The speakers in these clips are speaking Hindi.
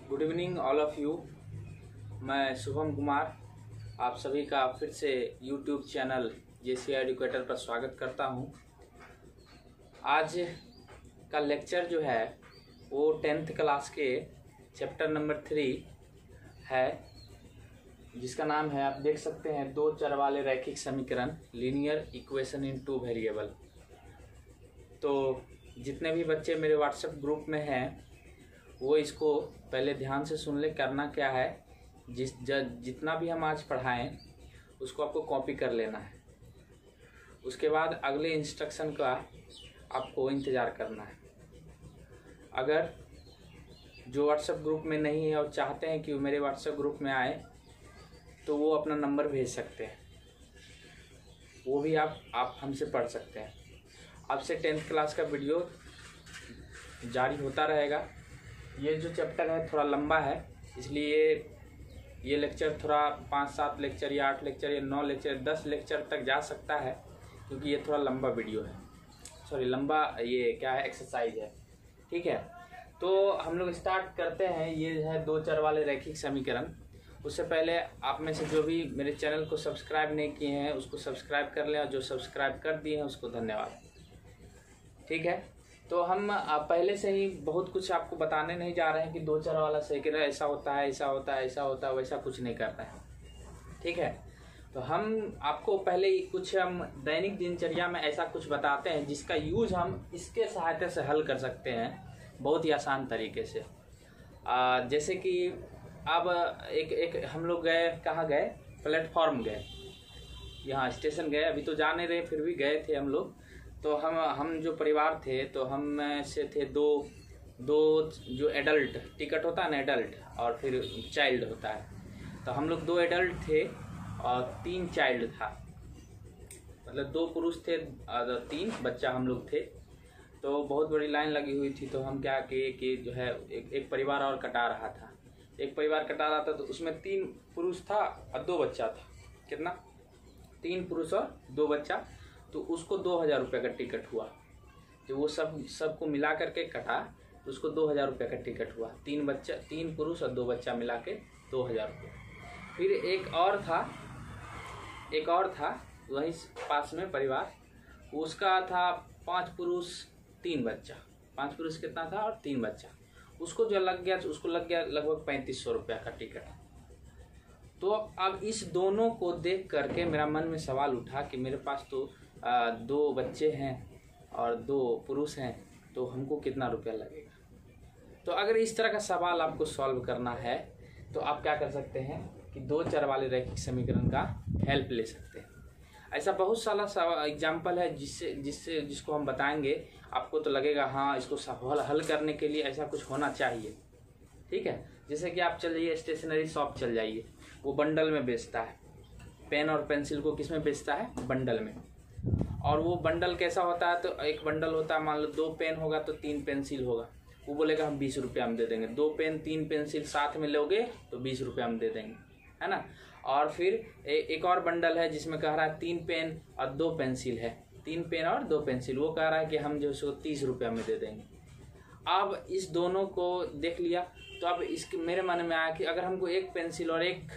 Good evening all of you. मैं शुभम कुमार आप सभी का फिर से यूट्यूब चैनल जेसी एजुकेटर पर स्वागत करता हूं। आज का लेक्चर जो है वो 10th क्लास के चैप्टर नंबर 3 है, जिसका नाम है, आप देख सकते हैं, दो चर वाले रैखिक समीकरण, linear equation in two variable. तो जितने भी बच्चे मेरे व्हाट्सएप ग्रुप में हैं वो इसको पहले ध्यान से सुन ले। करना क्या है, जितना भी हम आज पढ़ाएं उसको आपको कॉपी कर लेना है। उसके बाद अगले इंस्ट्रक्शन का आपको इंतज़ार करना है। अगर जो व्हाट्सएप ग्रुप में नहीं है और चाहते हैं कि वो मेरे व्हाट्सएप ग्रुप में आए तो वो अपना नंबर भेज सकते हैं, वो भी आप हमसे पढ़ सकते हैं। अब से 10th क्लास का वीडियो जारी होता रहेगा। ये जो चैप्टर है थोड़ा लंबा है, इसलिए ये लेक्चर थोड़ा 5-7 लेक्चर या 8 लेक्चर या 9 लेक्चर 10 लेक्चर तक जा सकता है, क्योंकि ये थोड़ा लंबा वीडियो है, लंबा ये क्या है, एक्सरसाइज है। ठीक है, तो हम लोग स्टार्ट करते हैं। ये है दो चर वाले रैखिक समीकरण। उससे पहले आप में से जो भी मेरे चैनल को सब्सक्राइब नहीं किए हैं उसको सब्सक्राइब कर लें, और जो सब्सक्राइब कर दिए हैं उसको धन्यवाद। ठीक है, तो हम पहले से ही बहुत कुछ आपको बताने नहीं जा रहे हैं कि दो चर वाला समीकरण ऐसा होता है, ऐसा होता है, ऐसा होता है, वैसा कुछ नहीं करना है। ठीक है, तो हम आपको पहले ही कुछ हम दैनिक दिनचर्या में ऐसा कुछ बताते हैं जिसका यूज हम इसके सहायता से हल कर सकते हैं बहुत ही आसान तरीके से। जैसे कि अब एक हम लोग गए, कहाँ गए, प्लेटफॉर्म गए, यहाँ स्टेशन गए, अभी तो जा नहीं रहे फिर भी गए थे हम लोग। तो हम जो परिवार थे, तो हम में से थे दो जो एडल्ट, टिकट होता है ना एडल्ट, और फिर चाइल्ड होता है। तो हम लोग 2 एडल्ट थे और 3 चाइल्ड था, मतलब 2 पुरुष थे और 3 बच्चा हम लोग थे। तो बहुत बड़ी लाइन लगी हुई थी। तो हम क्या किए कि जो है एक परिवार और कटा रहा था, एक परिवार कटा रहा था। तो उसमें 3 पुरुष था और 2 बच्चा था। कितना? 3 पुरुष और 2 बच्चा। तो उसको 2000 रुपये का टिकट हुआ। जो वो सबको मिला करके कटा तो उसको 2000 रुपये का टिकट हुआ। 3 पुरुष और 2 बच्चा मिला के 2000 रुपये। फिर एक और था वहीं पास में परिवार, उसका था 5 पुरुष 3 बच्चा। 5 पुरुष कितना था और 3 बच्चा। उसको जो लग गया, उसको लग गया लगभग 3500 रुपये का टिकट। तो अब इस दोनों को देख करके मेरा मन में सवाल उठा कि मेरे पास तो 2 बच्चे हैं और 2 पुरुष हैं, तो हमको कितना रुपया लगेगा। तो अगर इस तरह का सवाल आपको सॉल्व करना है तो आप क्या कर सकते हैं कि दो चर वाले रैखिक समीकरण का हेल्प ले सकते हैं। ऐसा बहुत सारा एग्जाम्पल है जिसको हम बताएंगे, आपको तो लगेगा हाँ इसको सवाल हल करने के लिए ऐसा कुछ होना चाहिए। ठीक है, जैसे कि आप चल जाइए स्टेशनरी शॉप, चल जाइए, वो बंडल में बेचता है। पेन और पेंसिल को किस में बेचता है? बंडल में। और वो बंडल कैसा होता है? तो एक बंडल होता है, मान लो 2 पेन होगा तो 3 पेंसिल होगा। वो बोलेगा हम 20 रुपये हम दे देंगे। 2 पेन 3 पेंसिल साथ में लोगे तो 20 रुपये हम दे देंगे, है ना। और फिर एक और बंडल है जिसमें कह रहा है 3 पेन और 2 पेंसिल है, 3 पेन और 2 पेंसिल, वो कह रहा है कि हम जो उसको 30 रुपये में दे देंगे। अब इस दोनों को देख लिया तो अब इसके मेरे मन में आया कि अगर हमको 1 पेंसिल और 1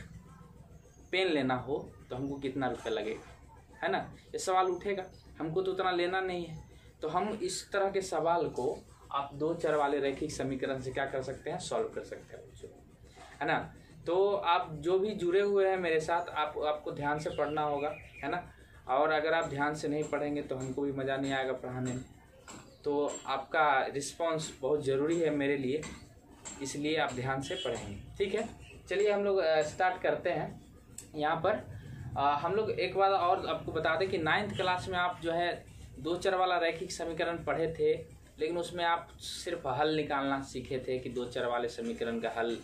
पेन लेना हो तो हमको कितना रुपया लगेगा, है ना। ये सवाल उठेगा, हमको तो उतना लेना नहीं है। तो हम इस तरह के सवाल को आप दो चर वाले रैखिक समीकरण से क्या कर सकते हैं, सॉल्व कर सकते हैं, है ना। तो आप जो भी जुड़े हुए हैं मेरे साथ, आपको ध्यान से पढ़ना होगा, है ना। और अगर आप ध्यान से नहीं पढ़ेंगे तो हमको भी मज़ा नहीं आएगा पढ़ाने में। तो आपका रिस्पॉन्स बहुत ज़रूरी है मेरे लिए, इसलिए आप ध्यान से पढ़ेंगे। ठीक है, चलिए हम लोग स्टार्ट करते हैं। यहाँ पर हम लोग एक बार और आपको बता दें कि 9th क्लास में आप जो है दो चर वाला रैखिक समीकरण पढ़े थे, लेकिन उसमें आप सिर्फ हल निकालना सीखे थे कि दो चर वाले समीकरण का हल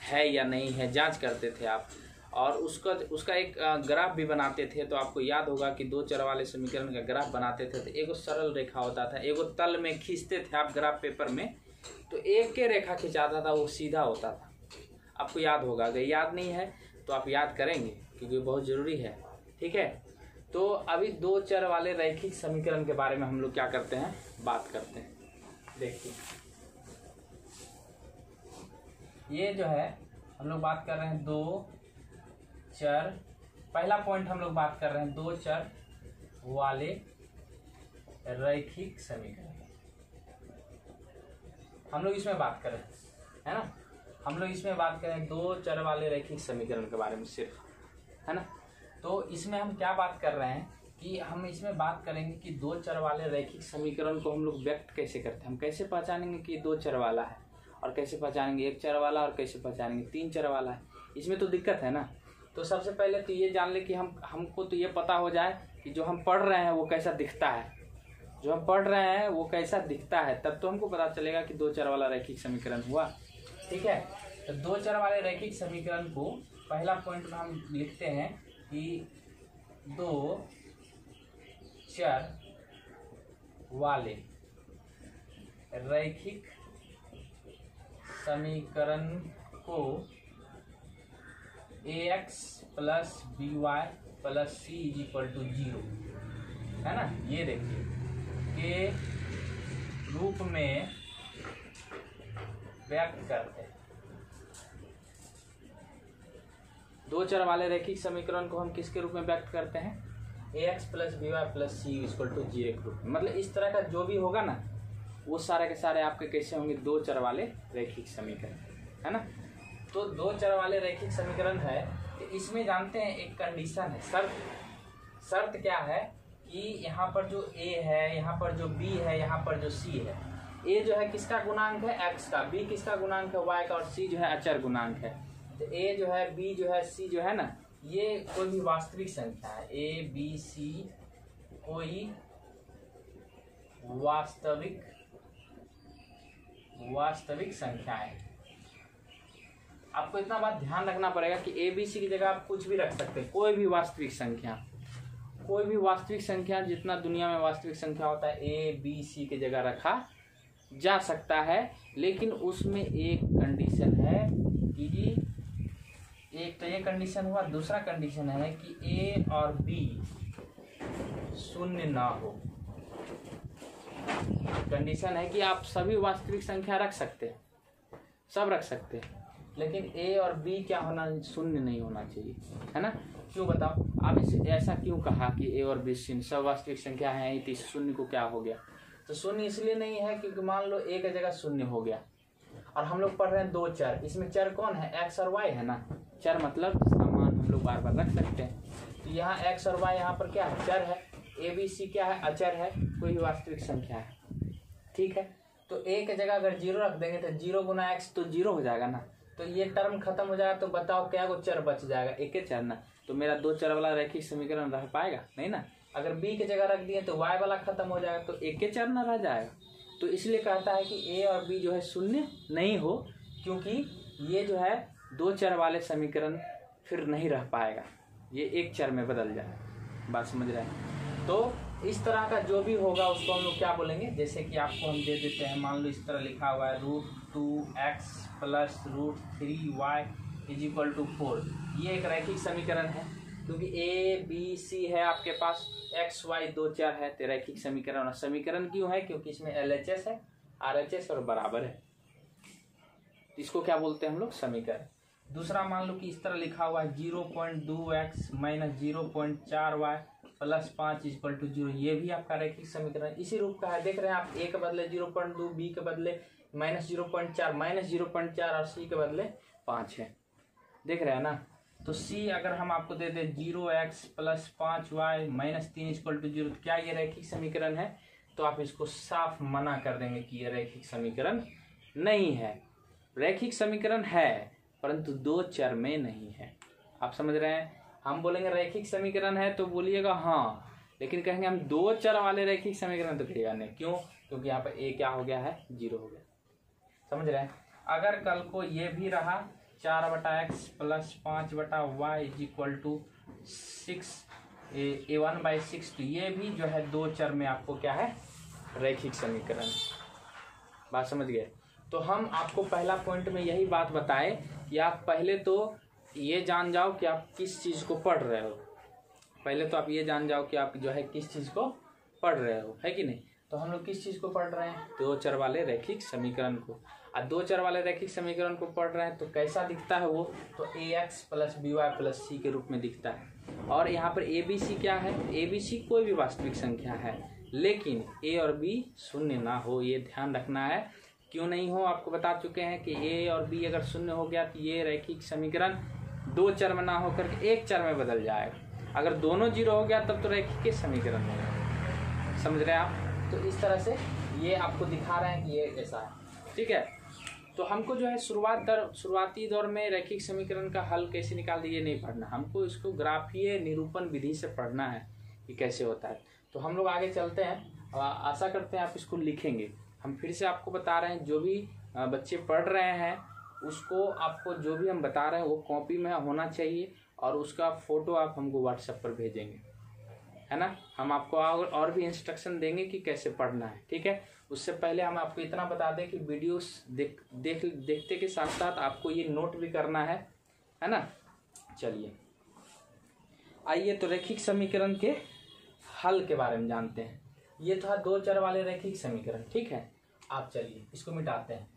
है या नहीं है, जांच करते थे आप। और उसका एक ग्राफ भी बनाते थे। तो आपको याद होगा कि दो चर वाले समीकरण का ग्राफ बनाते थे तो एगो सरल रेखा होता था, एगो तल में खींचते थे आप ग्राफ पेपर में, तो एक के रेखा खिंचाता था, वो सीधा होता था। आपको याद होगा, अगर याद नहीं है तो आप याद करेंगे क्योंकि बहुत ज़रूरी है। ठीक है, तो अभी दो चर वाले रैखिक समीकरण के बारे में हम लोग क्या करते हैं, बात करते हैं। देखिए ये जो है हम लोग बात कर रहे हैं दो चर, पहला पॉइंट हम लोग बात कर रहे हैं दो चर वाले रैखिक समीकरण, हम लोग इसमें बात करें, है ना, हम लोग इसमें बात करें दो चर वाले रैखिक समीकरण के बारे में सिर्फ, है ना। तो इसमें हम क्या बात कर रहे हैं कि हम इसमें बात करेंगे कि दो चर वाले रैखिक समीकरण को हम लोग व्यक्त कैसे करते हैं, हम कैसे पहचानेंगे कि दो चर वाला है, और कैसे पहचानेंगे एक चर वाला, और कैसे पहचानेंगे तीन चर वाला है। इसमें तो दिक्कत है ना। तो सबसे पहले तो ये जान ले कि हमको तो ये पता हो जाए कि जो हम पढ़ रहे हैं वो कैसा दिखता है, जो हम पढ़ रहे हैं वो कैसा दिखता है, तब तो हमको पता चलेगा कि दो चर वाला रैखिक समीकरण हुआ। ठीक है, तो दो चर वाले रैखिक समीकरण को पहला पॉइंट में हम लिखते हैं कि दो चर वाले रैखिक समीकरण को ax plus B Y plus C is equal to 0, है ना, ये देखिए के रूप में व्यक्त करते हैं। दो चर वाले रैखिक समीकरण को हम किसके रूप में व्यक्त करते हैं, ax plus B Y plus C equal to 0 के रूप में। मतलब इस तरह का जो भी होगा ना वो सारे के सारे आपके कैसे होंगे, दो चर वाले रैखिक समीकरण, है ना। तो दो चर वाले रैखिक समीकरण है, तो इसमें जानते हैं एक कंडीशन है, शर्त क्या है कि यहाँ पर जो a है, यहाँ पर जो b है, यहाँ पर जो c है, a जो है किसका गुणांक है, x का, b किसका गुणांक है, y का, और c जो है अचर गुणांक है। तो a जो है, b जो है, c जो है ना, ये कोई भी वास्तविक संख्या है, a b c कोई वास्तविक संख्या है। आपको इतना बात ध्यान रखना पड़ेगा कि ए बी सी की जगह आप कुछ भी रख सकते हैं, कोई भी वास्तविक संख्या जितना दुनिया में वास्तविक संख्या होता है ए बी सी की जगह रखा जा सकता है, लेकिन उसमें एक कंडीशन है कि एक तो ये कंडीशन हुआ, दूसरा कंडीशन है कि ए और बी शून्य ना हो। कंडीशन है कि आप सभी वास्तविक संख्या रख सकते हैं, सब रख सकते हैं, लेकिन a और b क्या होना, शून्य नहीं होना चाहिए, है ना। क्यों बताओ आप इसे ऐसा क्यों कहा कि a और b शून्य, सब वास्तविक संख्या है, तो शून्य को क्या हो गया। तो शून्य इसलिए नहीं है क्योंकि मान लो a की जगह शून्य हो गया, और हम लोग पढ़ रहे हैं दो चर, इसमें चर कौन है, x और y है ना। चर मतलब जिसका मान हम लोग बार बार रख सकते हैं। तो यहाँ x और y यहाँ पर क्या है, चर है, a b c क्या है, अचर है, कोई वास्तविक संख्या है। ठीक है, तो a की जगह अगर 0 रख देंगे तो 0 गुना x तो 0 हो जाएगा ना। तो ये टर्म खत्म हो जाएगा, तो बताओ क्या को चर बच जाएगा, एक ही चर ना। तो मेरा दो चर वाला रैखिक समीकरण रह पाएगा नहीं ना। अगर b की जगह रख दिए तो y वाला खत्म हो जाएगा, तो एक ही चर ना रह जाएगा। तो इसलिए कहता है कि a और b जो है शून्य नहीं हो, क्योंकि ये जो है दो चर वाले समीकरण फिर नहीं रह पाएगा, ये एक चर में बदल जाएगा। बात समझ रहे हैं। तो इस तरह का जो भी होगा उसको हम लोग क्या बोलेंगे, जैसे कि आपको हम दे देते हैं, मान लो इस तरह लिखा हुआ है √2x plus √3y is equal to 4। ये एक रैखिक समीकरण है, क्योंकि a b c है आपके पास, x y दो चर है, तो रैखिक समीकरण। और समीकरण क्यों है, क्योंकि इसमें LHS है, RHS और बराबर है, इसको क्या बोलते हैं हम लोग, समीकरण। दूसरा मान लो कि इस तरह लिखा हुआ है 0.2x minus 0.4y plus 5 equal to 0। ये भी आपका रैखिक समीकरण इसी रूप का है। देख रहे हैं आप, a के बदले 0.2, b के बदले माइनस 0.4 और c के बदले 5 है, देख रहे हैं ना। तो c अगर हम आपको दे दे 0x plus 5y minus 3 equal to 0, क्या ये रैखिक समीकरण है, तो आप इसको साफ मना कर देंगे कि ये रैखिक समीकरण नहीं है। रैखिक समीकरण है परंतु दो चर में नहीं है। आप समझ रहे हैं। हम बोलेंगे रैखिक समीकरण है तो बोलिएगा हाँ, लेकिन कहेंगे हम दो चर वाले रैखिक समीकरण तो कहिएगा नहीं। क्यों, क्योंकि यहाँ पर a क्या हो गया है, 0 हो गया। समझ रहे हैं। अगर कल को ये भी रहा 4/x plus 5/y is equal to 6 a1/6, तो ये भी जो है दो चर में आपको क्या है, रैखिक समीकरण। बात समझ गए। तो हम आपको पहला पॉइंट में यही बात बताए कि आप पहले तो ये जान जाओ कि आप किस चीज़ को पढ़ रहे हो। पहले तो आप ये जान जाओ कि आप जो है किस चीज़ को पढ़ रहे हो, है कि नहीं। तो हम लोग किस चीज़ को पढ़ रहे हैं, दो चर वाले रैखिक समीकरण को। और दो चर वाले रैखिक समीकरण को पढ़ रहे हैं तो कैसा दिखता है वो, तो ax plus by plus c के रूप में दिखता है। और यहाँ पर abc क्या है, abc कोई भी वास्तविक संख्या है, लेकिन a और b शून्य ना हो, ये ध्यान रखना है। क्यों नहीं हो, आपको बता चुके हैं कि a और b अगर शून्य हो गया तो ये रैखिक समीकरण दो चर में ना होकर के एक चर में बदल जाएगा। अगर दोनों जीरो हो गया तब तो रैखिक समीकरण होगा। समझ रहे हैं आप? तो इस तरह से ये आपको दिखा रहे हैं कि ये ऐसा है, ठीक है। तो हमको जो है शुरुआती दौर में रैखिक समीकरण का हल कैसे निकाल दिए नहीं पढ़ना, हमको इसको ग्राफीय निरूपण विधि से पढ़ना है कि कैसे होता है। तो हम लोग आगे चलते हैं, आशा करते हैं आप इसको लिखेंगे। हम फिर से आपको बता रहे हैं, जो भी बच्चे पढ़ रहे हैं उसको आपको जो भी हम बता रहे हैं वो कॉपी में होना चाहिए और उसका फोटो आप हमको व्हाट्सएप पर भेजेंगे, है ना। हम आपको और भी इंस्ट्रक्शन देंगे कि कैसे पढ़ना है, ठीक है। उससे पहले हम आपको इतना बता दें कि वीडियोस देखते के साथ साथ आपको ये नोट भी करना है ना। चलिए आइए तो रैखिक समीकरण के हल के बारे में जानते हैं। ये था दो चर वाले रैखिक समीकरण, ठीक है। आप चलिए इसको मिटाते हैं।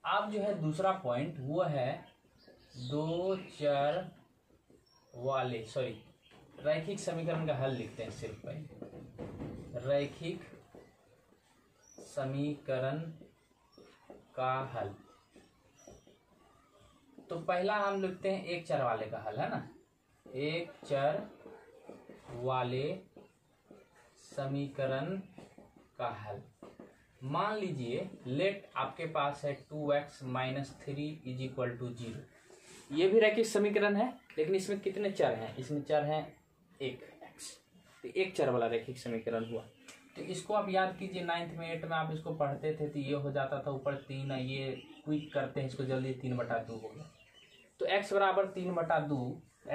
आप जो है दूसरा पॉइंट वो है दो चर वाले रैखिक समीकरण का हल लिखते हैं। सिर्फ पहले रैखिक समीकरण का हल, तो पहला हम लिखते हैं एक चर वाले का हल, है ना। एक चर वाले समीकरण का हल। मान लीजिए लेट आपके पास है 2x minus 3 is equal to 0। ये भी रैखिक समीकरण है, लेकिन इसमें कितने चर हैं, इसमें चर हैं एक x, तो एक चर वाला रैखिक समीकरण हुआ। तो इसको आप याद कीजिए, 9th में 8th में आप इसको पढ़ते थे तो ये हो जाता था ऊपर 3, ये क्विक करते हैं इसको जल्दी, 3/2 हो गया। तो x बराबर 3/2,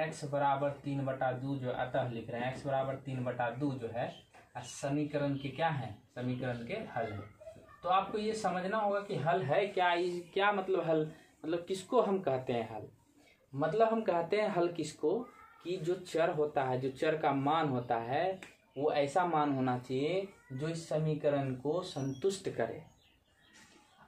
x बराबर 3/2 जो अतः लिख रहे हैं x बराबर 3/2 जो है समीकरण के क्या है, समीकरण के हल है। तो आपको ये समझना होगा कि हल है क्या, क्या मतलब हल, मतलब किसको हम कहते हैं हल। मतलब हम कहते हैं हल किसको, कि जो चर होता है, जो चर का मान होता है वो ऐसा मान होना चाहिए जो इस समीकरण को संतुष्ट करे।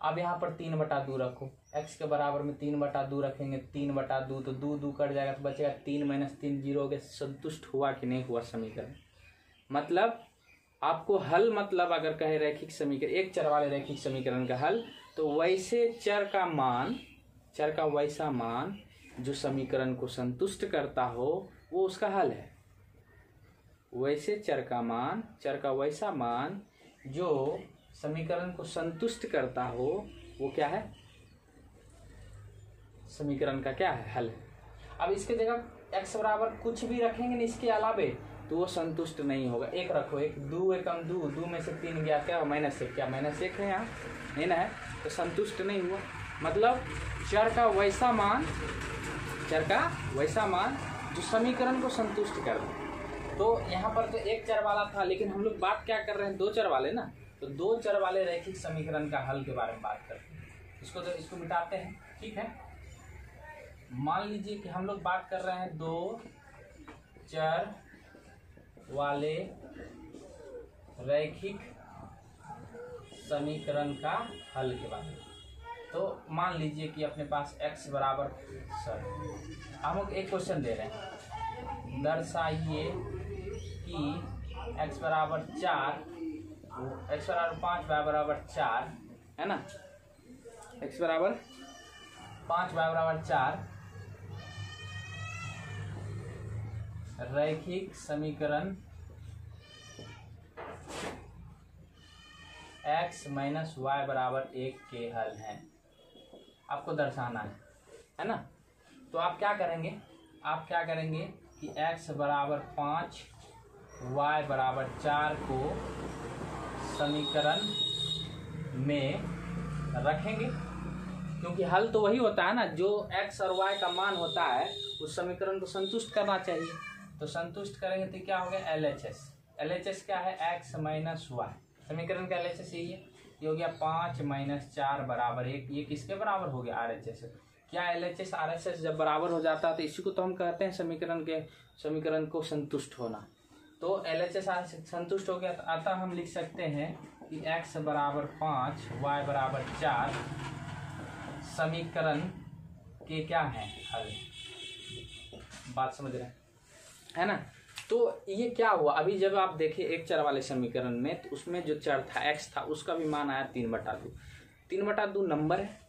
अब यहाँ पर 3/2 रखो, x के बराबर में 3/2 रखेंगे, 3/2 तो 2 कट जाएगा तो बचेगा 3 - 3 0 हो गया। संतुष्ट हुआ कि नहीं हुआ समीकरण। मतलब आपको हल मतलब अगर कहे रैखिक समीकरण, एक चर वाले रैखिक समीकरण का हल, तो वैसे चर का मान, चर का वैसा मान जो समीकरण को संतुष्ट करता हो वो उसका हल है। वैसे चर का मान, चर का वैसा मान जो समीकरण को संतुष्ट करता हो वो क्या है, समीकरण का क्या है, हल है। अब इसके जगह x बराबर कुछ भी रखेंगे ना इसके अलावे तो वो संतुष्ट नहीं होगा। एक रखो, एक 2 एकम 2 में से 3 गया, क्या -1, क्या -1 है यहाँ, नहीं ना है, तो संतुष्ट नहीं हुआ। मतलब चर का वैसा मान, चर का वैसा मान जो समीकरण को संतुष्ट कर दे। तो यहाँ पर तो एक चर वाला था, लेकिन हम लोग बात क्या कर रहे हैं, दो चर वाले ना, तो दो चर वाले रैखिक समीकरण का हल के बारे में बात करते हैं। इसको मिटाते हैं, ठीक है। मान लीजिए कि हम लोग बात कर रहे हैं दो चर वाले रैखिक समीकरण का हल के बारे में। तो मान लीजिए कि अपने पास x बराबर, हम लोग एक क्वेश्चन दे रहे हैं, दर्शाइए कि x बराबर 4, x बराबर 5, y बराबर 4, है ना, x बराबर 5, y बराबर 4 रैखिक समीकरण x माइनस y बराबर 1 के हल हैं, आपको दर्शाना है ना। तो आप क्या करेंगे, कि x बराबर 5, y बराबर 4 को समीकरण में रखेंगे, क्योंकि हल तो वही होता है ना, जो x और y का मान होता है उस समीकरण को संतुष्ट करना चाहिए। तो संतुष्ट करेंगे तो क्या हो गया, LHS क्या है, x माइनस y, समीकरण का LHS यही है। ये हो गया 5 - 4 बराबर 1, ये किसके बराबर हो गया, RHS। क्या LHS RHS जब बराबर हो जाता है तो इसी को तो हम कहते हैं समीकरण को संतुष्ट होना। तो LHS संतुष्ट हो गया, तो अतः हम लिख सकते हैं कि x बराबर 5 y बराबर 4 समीकरण के क्या है हल। बात समझ रहे हैं, है ना। तो ये क्या हुआ, अभी जब आप देखें एक चर वाले समीकरण में, तो उसमें जो चर था x था, उसका भी मान आया 3/2। 3/2 नंबर है,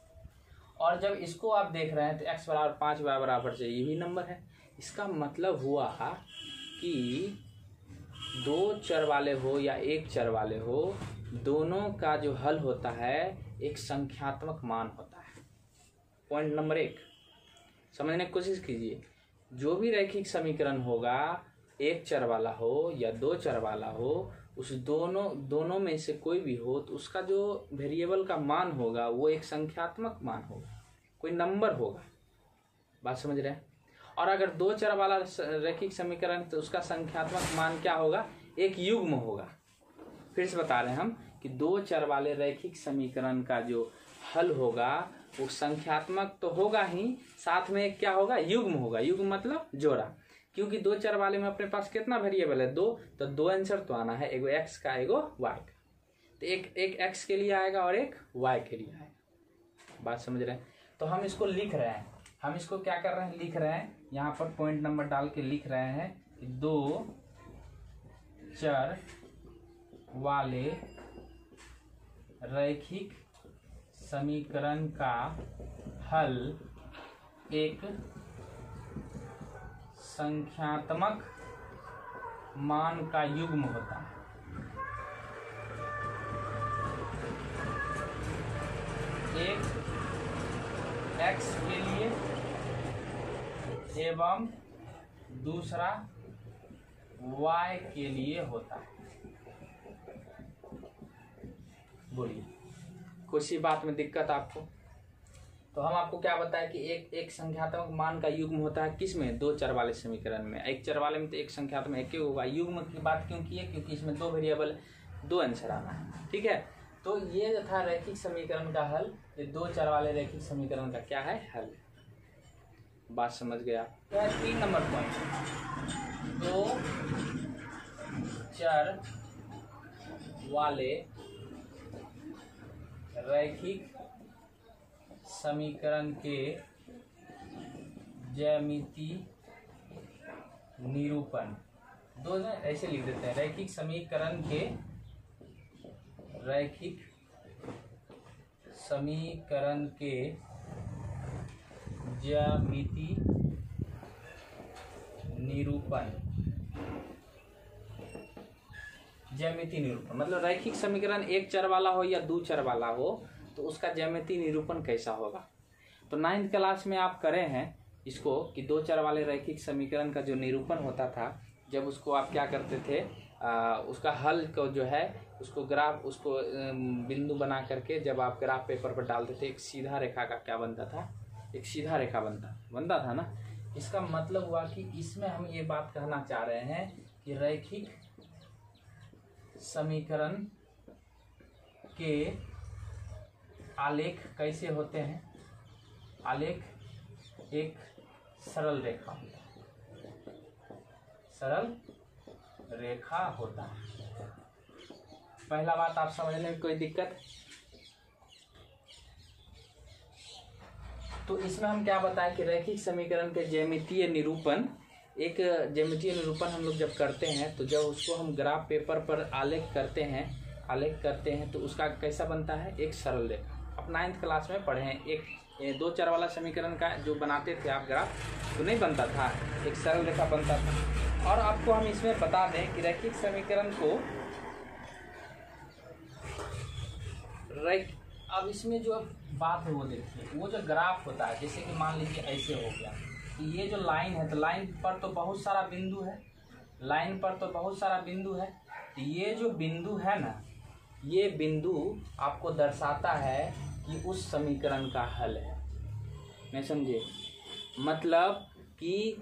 और जब इसको आप देख रहे हैं तो x बराबर 5 y बराबर 4 ये भी नंबर है। इसका मतलब हुआ कि दो चर वाले हो या एक चर वाले हो, दोनों का जो हल होता है एक संख्यात्मक मान होता है। पॉइंट नंबर 1 समझने की कोशिश कीजिए। जो भी रैखिक समीकरण होगा, एक चर वाला हो या दो चर वाला हो, उस दोनों में से कोई भी हो, तो उसका जो वेरिएबल का मान होगा वो एक संख्यात्मक मान होगा, कोई नंबर होगा। बात समझ रहे हैं। और अगर दो चर वाला रैखिक समीकरण, तो उसका संख्यात्मक मान क्या होगा, एक युग्म होगा। फिर से बता रहे हैं हम कि दो चर वाले रैखिक समीकरण का जो हल होगा वो संख्यात्मक तो होगा ही, साथ में एक क्या होगा, युग्म होगा। युग्म मतलब जोड़ा, क्योंकि दो चर वाले में अपने पास कितना वेरिएबल है, 2, तो 2 आंसर तो आना है, एगो x का एगो y का। तो एक x के लिए आएगा और एक y के लिए आएगा। बात समझ रहे हैं। तो हम इसको लिख रहे हैं, हम इसको क्या कर रहे हैं, लिख रहे हैं, यहाँ पर पॉइंट नंबर डाल के लिख रहे हैं कि दो चर वाले रैखिक समीकरण का हल एक संख्यात्मक मान का युग्म होता है। एक x के लिए एवं दूसरा y के लिए होता है। बोलिए, किसी बात में दिक्कत आपको? तो हम आपको क्या बताया कि एक संख्यात्मक मान का युग्म होता है, किसमें, दो चर वाले समीकरण में। एक चर वाले में तो एक संख्यात्मक एक ही होगा। युग्म की बात क्यों की है, क्योंकि इसमें दो वेरिएबल, 2 आंसर आना है। ठीक है, तो ये था रैखिक समीकरण का हल, ये दो चर वाले रैखिक समीकरण का क्या है, हल। बात समझ गया। 3 नंबर पॉइंट, दो चर वाले रैखिक समीकरण के ज्यामितीय निरूपण। दो ऐसे लिख देते हैं, रैखिक समीकरण के ज्यामितीय निरूपण। ज्यामितीय निरूपण मतलब रैखिक समीकरण एक चर वाला हो या दो चर वाला हो, तो उसका ज्यामितीय निरूपण कैसा होगा। तो 9th क्लास में आप करे हैं इसको कि दो चर वाले रैखिक समीकरण का जो निरूपण होता था, जब उसको आप क्या करते थे, उसका हल को जो है उसको ग्राफ, उसको बिंदु बना करके जब आप ग्राफ पेपर पर डालते थे, एक सीधा रेखा का क्या बनता था, एक सीधा रेखा बनता था ना। इसका मतलब हुआ कि इसमें हम ये बात कहना चाह रहे हैं कि रैखिक समीकरण के आलेख कैसे होते हैं। आलेख एक सरल रेखा होता है, सरल रेखा होता है। पहला बात आप समझने में कोई दिक्कत? तो इसमें हम क्या बताएं कि रैखिक समीकरण के ज्यामितीय निरूपण, एक ज्यामितीय निरूपण हम लोग जब करते हैं, तो जब उसको हम ग्राफ पेपर पर आलेख करते हैं तो उसका कैसा बनता है, एक सरल रेखा। आप 9th क्लास में पढ़े हैं, एक दो चर वाला समीकरण का जो बनाते थे आप ग्राफ, तो नहीं बनता था, एक सरल रेखा बनता था। और आपको हम इसमें बता दें कि रैखिक समीकरण को अब इसमें जो बात है वो देखिए, वो जो ग्राफ होता है, जैसे कि मान लीजिए ऐसे हो गया कि ये जो लाइन है, तो लाइन पर तो बहुत सारा बिंदु है, तो ये जो बिंदु है ना, ये बिंदु आपको दर्शाता है कि उस समीकरण का हल है। नहीं समझे? मतलब कि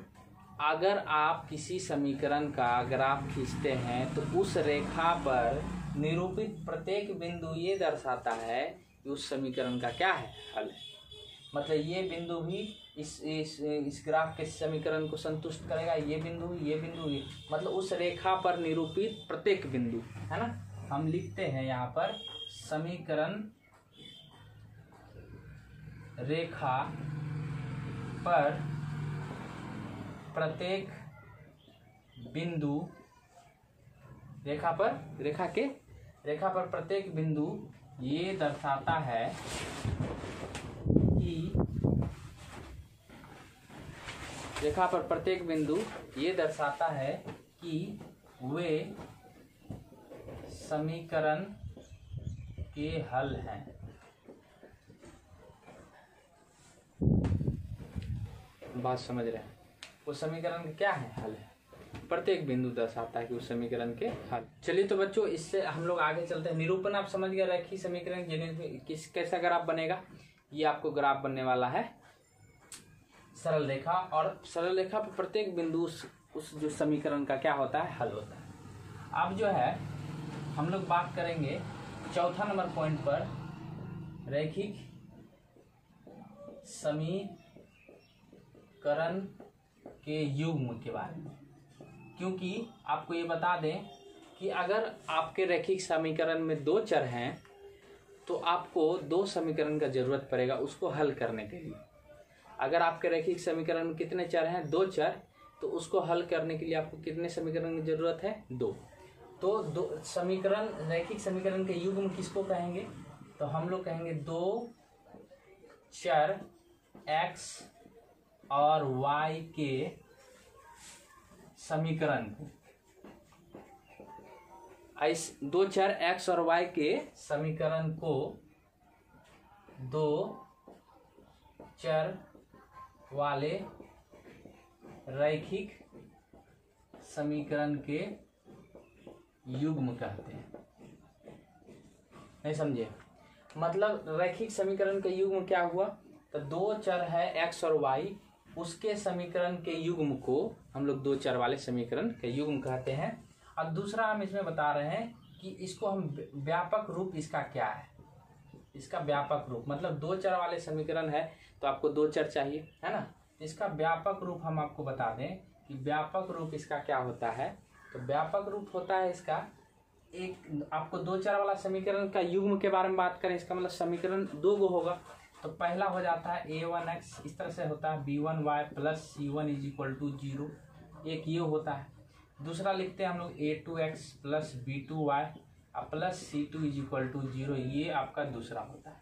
अगर आप किसी समीकरण का ग्राफ खींचते हैं तो उस रेखा पर निरूपित प्रत्येक बिंदु ये दर्शाता है कि उस समीकरण का क्या है, हल है। मतलब ये बिंदु भी इस ग्राफ के समीकरण को संतुष्ट करेगा। ये बिंदु ये मतलब उस रेखा पर निरूपित प्रत्येक बिंदु, है ना। हम लिखते हैं यहाँ पर समीकरण रेखा पर प्रत्येक बिंदु, रेखा पर प्रत्येक बिंदु ये दर्शाता है कि रेखा पर प्रत्येक बिंदु ये दर्शाता है कि वे समीकरण के हल हैं। बात समझ रहे हैं? वो समीकरण के क्या है? हल है। प्रत्येक बिंदु दर्शाता है कि उस समीकरण के हल। चलिए तो बच्चों, इससे हम लोग आगे चलते हैं। निरूपण आप समझ गए, रेखीय समीकरण कैसा ग्राफ बनेगा। ये आपको ग्राफ बनने वाला है सरल रेखा, और सरल रेखा पर प्रत्येक बिंदु उस जो समीकरण का क्या होता है? हल होता है। अब जो है हम लोग बात करेंगे चौथा नंबर पॉइंट पर, रैखिक समीकरण के युग्म के बारे में। क्योंकि आपको ये बता दें कि अगर आपके रैखिक समीकरण में दो चर हैं तो आपको दो समीकरण का जरूरत पड़ेगा उसको हल करने के लिए। अगर आपके रैखिक समीकरण में कितने चर हैं? दो चर, तो उसको हल करने के लिए आपको कितने समीकरण की जरूरत है? दो। तो दो समीकरण, रैखिक समीकरण के युग्म किसको कहेंगे? तो हम लोग कहेंगे दो चर x और y के समीकरण को। इस दो चर x और y के समीकरण को दो चर वाले रैखिक समीकरण के युग्म कहते हैं। नहीं समझे? मतलब रैखिक समीकरण का युग्म क्या हुआ? तो दो चर है x और y, उसके समीकरण के युग्म को हम लोग दो चर वाले समीकरण के युग्म कहते हैं। और दूसरा हम इसमें बता रहे हैं कि इसको हम व्यापक रूप इसका क्या है? इसका व्यापक रूप मतलब दो चर वाले समीकरण है तो आपको दो चर चाहिए, है ना। इसका व्यापक रूप हम आपको बता दें कि व्यापक रूप इसका क्या होता है। तो व्यापक रूप होता है इसका, एक आपको दो चर वाला समीकरण का युग्म के बारे में बात करें, इसका मतलब समीकरण दो गो होगा। तो पहला हो जाता है a1x, इस तरह से होता है b1y plus c1 is equal to 0, एक ये होता है। दूसरा लिखते हैं हम लोग a2x plus b2y plus c2 is equal to 0, ये आपका दूसरा होता है।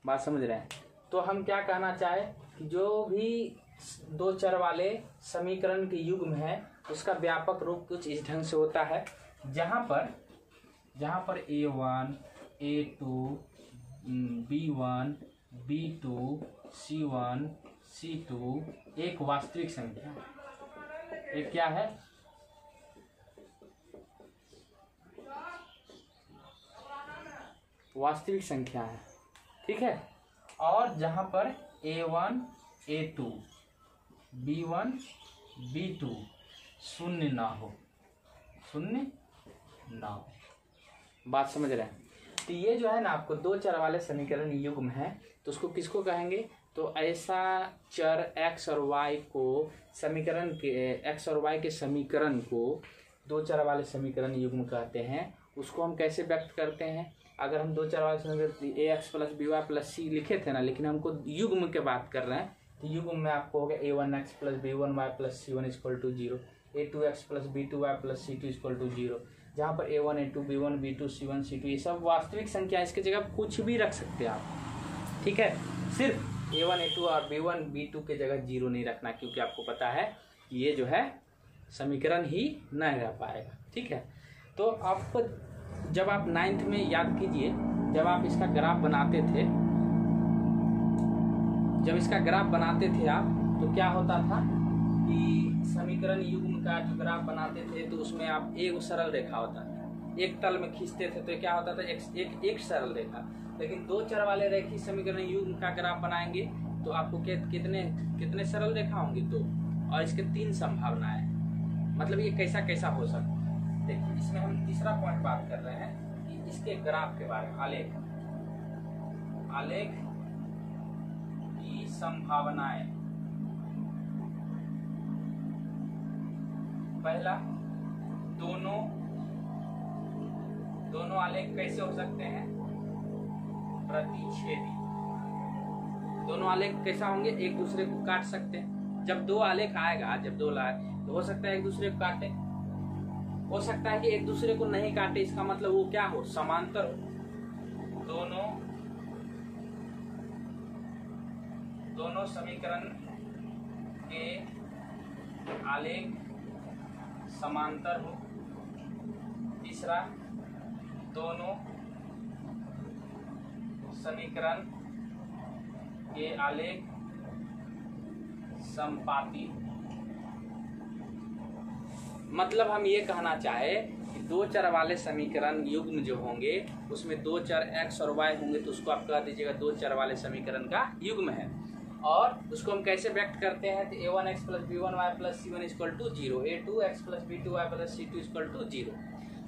बात समझ रहे हैं? तो हम क्या कहना चाहे कि जो भी दो चर वाले समीकरण के युग्म है उसका व्यापक रूप कुछ इस ढंग से होता है, जहाँ पर a1, a2, b1, b2, c1, c2 एक वास्तविक संख्या है। एक क्या है? वास्तविक संख्या है, ठीक है। और जहां पर a1, a2, b1, b2 शून्य ना हो। बात समझ रहे हैं? तो ये जो है ना आपको दो चर वाले समीकरण युग्म है, तो उसको किसको कहेंगे? तो ऐसा चर x और y को समीकरण के x और y के समीकरण को दो चर वाले समीकरण युग्म कहते हैं। उसको हम कैसे व्यक्त करते हैं? अगर हम दो चर वाले समीकरण ax plus by plus c लिखे थे ना, लेकिन हमको युग्म के बात कर रहे हैं, तो युग्म में आपको हो गया a1x plus b1y plus c1 equal to 0, a2x plus b2y plus c2 equal to 0। जहाँ पर a1, a2, b1, b2, c1, c2 ये सब वास्तविक संख्या, इसके जगह कुछ भी रख सकते हैं आप, ठीक है। सिर्फ a1, a2 और b1, b2 के जगह 0 नहीं रखना, क्योंकि आपको पता है कि ये जो है समीकरण ही नहीं रह पाएगा, ठीक है। तो आपको जब आप 9th में याद कीजिए, जब आप इसका ग्राफ बनाते थे, आप तो क्या होता था कि समीकरण युग्म का जो ग्राफ बनाते थे तो उसमें आप एक सरल रेखा होता था, एक तल में खींचते थे तो क्या होता था? एक सरल रेखा। लेकिन दो चर वाले रैखिक समीकरण युग्म का ग्राफ बनाएंगे तो आपको कितने सरल रेखा होंगे? दो, और इसके तीन संभावनाएं। मतलब ये कैसा कैसा हो सकता है? देखिए, इसमें हम तीसरा पॉइंट बात कर रहे हैं कि इसके ग्राफ के बारे में। आलेख संभावनाएं। पहला, दोनों आलेख कैसे हो सकते हैं? प्रतिच्छेदी। दोनों आलेख कैसा होंगे? एक दूसरे को काट सकते हैं। जब दो आलेख आएगा, जब दो तो हो सकता है एक दूसरे को काटे, हो सकता है कि एक दूसरे को नहीं काटे। इसका मतलब वो क्या हो? समांतर हो। दोनों समीकरण के आलेख समांतर हो। तीसरा, दोनों समीकरण के आलेख समपाती। मतलब हम ये कहना चाहे कि दो चर वाले समीकरण युग्म जो होंगे उसमें दो चर x और y होंगे, तो उसको आप कह दीजिएगा दो चर वाले समीकरण का युग्म है। और उसको हम कैसे व्यक्त करते हैं? तो a1x + b1y + c1 = 0, a2x + b2y + c2 = 0।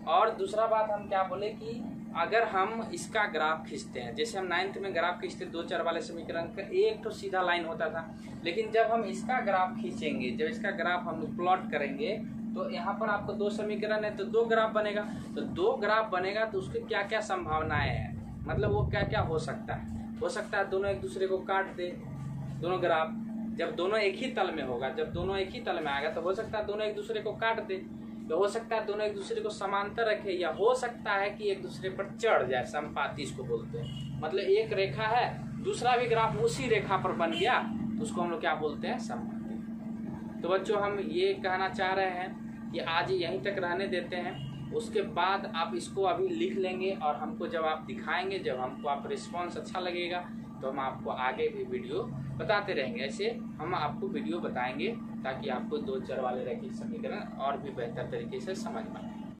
और दूसरा बात हम क्या बोले कि अगर हम इसका ग्राफ खींचते हैं, जैसे हम 9th में ग्राफ खींचते दो चर वाले समीकरण का, एक तो सीधा लाइन होता था, लेकिन जब हम इसका ग्राफ खींचेंगे, जब इसका ग्राफ हम प्लॉट करेंगे, तो यहाँ पर आपको दो समीकरण है तो दो ग्राफ बनेगा। तो दो ग्राफ बनेगा तो उसकी क्या क्या संभावनाएं हैं, मतलब वो क्या क्या हो सकता है? हो सकता है दोनों एक दूसरे को काट दे, दोनों ग्राफ। जब दोनों एक ही तल में होगा, जब दोनों एक ही तल में आएगा तो हो सकता है दोनों एक दूसरे को काट दे, तो हो सकता है दोनों एक दूसरे को समांतर रखे, या हो सकता है कि एक दूसरे पर चढ़ जाए, संपाती इसको बोलते हैं। मतलब एक रेखा है, दूसरा भी ग्राफ उसी रेखा पर बन गया, तो उसको हम लोग क्या बोलते हैं? संपाती। तो बच्चों हम ये कहना चाह रहे हैं कि आज यहीं तक रहने देते हैं, उसके बाद आप इसको अभी लिख लेंगे और हमको जब आप दिखाएंगे, जब हमको आप रिस्पॉन्स अच्छा लगेगा तो हम आपको आगे भी वीडियो बताते रहेंगे। ऐसे हम आपको वीडियो बताएंगे ताकि आपको दो चर वाले रैखिक समीकरण और भी बेहतर तरीके से समझ में आए।